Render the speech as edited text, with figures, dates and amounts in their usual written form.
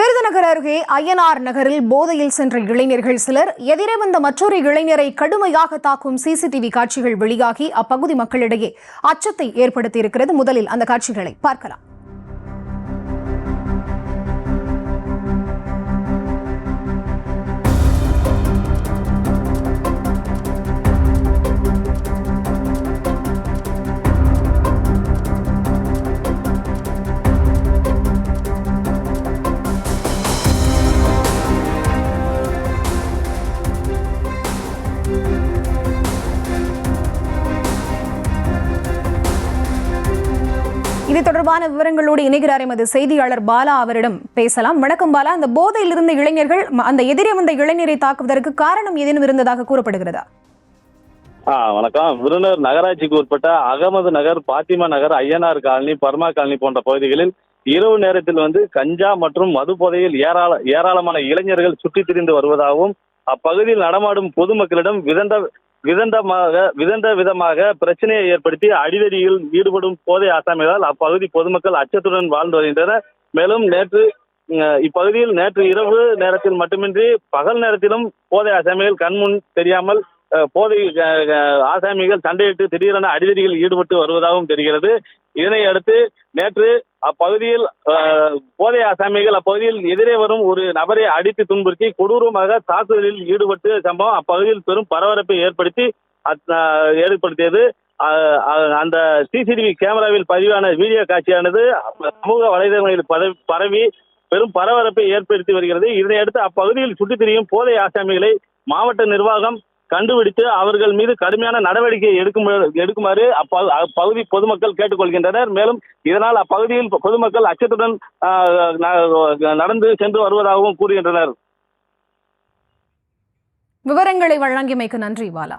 விருதுநகர் அருகே அய்யனார் நகரில் போதையில் சென்ற இளைஞர்கள் சிலர் எதிரே வந்த மற்றொரு இளைஞரை கடுமையாக தாக்கும் சிசிடிவி காட்சிகள் வெளியாகி அப்பகுதி மக்களிடையே அச்சத்தை ஏற்படுத்தியிருக்கிறது. முதலில் அந்த காட்சிகளை பார்க்கலாம். இது தொடர்பான விவரங்களோடு இணைகிறார் எமது செய்தியாளர் பாலா. அவரிடம் பேசலாம். வணக்கம் பாலா. அந்த போதையில் இருந்த இளைஞர்கள் அந்த எதிரே வந்த இளைஞரை தாக்குவதற்கு காரணம் ஏதேனும் இருந்ததாக கூறப்படுகிறதா? வணக்கம். விருதுநகர் நகராட்சிக்கு உட்பட்ட அகமது நகர், பாத்திமா நகர், அய்யனார் காலனி, பர்மா காலனி போன்ற பகுதிகளில் இரவு நேரத்தில் கஞ்சா மற்றும் மது போதையில் ஏராளமான இளைஞர்கள் சுற்றித் திரிந்து வருவதாகவும் அப்பகுதியில் நடமாடும் பொதுமக்களிடம் விதந்த விதமாக பிரச்சனையை ஏற்படுத்தி அடிதடியில் ஈடுபடும் போதை ஆசாமிகளால் அப்பகுதி பொதுமக்கள் அச்சத்துடன் வாழ்ந்து வருகின்றனர். மேலும் இப்பகுதியில் நேற்று இரவு நேரத்தில் மட்டுமின்றி பகல் நேரத்திலும் போதை ஆசாமிகள் கண்முன் தெரியாமல் போதை ஆசாமிகள் சண்டையிட்டு திடீரென அடிதடியில் ஈடுபட்டு வருவதாகவும் தெரிகிறது. இதனை அடுத்து நேற்று அப்பகுதியில் போதை ஆசாமிகள் அப்பகுதியில் எதிரே வரும் ஒரு நபரை அடித்து துன்புறுத்தி கொடூரமாக தாக்குதலில் ஈடுபட்டு சம்பவம் அப்பகுதியில் பெரும் பரபரப்பை ஏற்படுத்தியது. அந்த சிசிடிவி கேமராவில் பதிவான வீடியோ காட்சியானது சமூக வலைதளங்களில் பரவி பெரும் பரபரப்பை ஏற்படுத்தி வருகிறது. இதனையடுத்து அப்பகுதியில் சுற்றித் திரியும் போதை ஆசாமிகளை மாவட்ட நிர்வாகம் கண்டுபிடித்து அவர்கள் மீது கடுமையான நடவடிக்கை எடுக்குமாறு அப்பகுதி பொதுமக்கள் கேட்டுக்கொள்கின்றனர். மேலும் இதனால் அப்பகுதியில் பொதுமக்கள் அச்சத்துடன் நடந்து சென்று வருவதாகவும் கூறுகின்றனர். விவரங்களை வழங்கியமைக்கு நன்றி பாலா.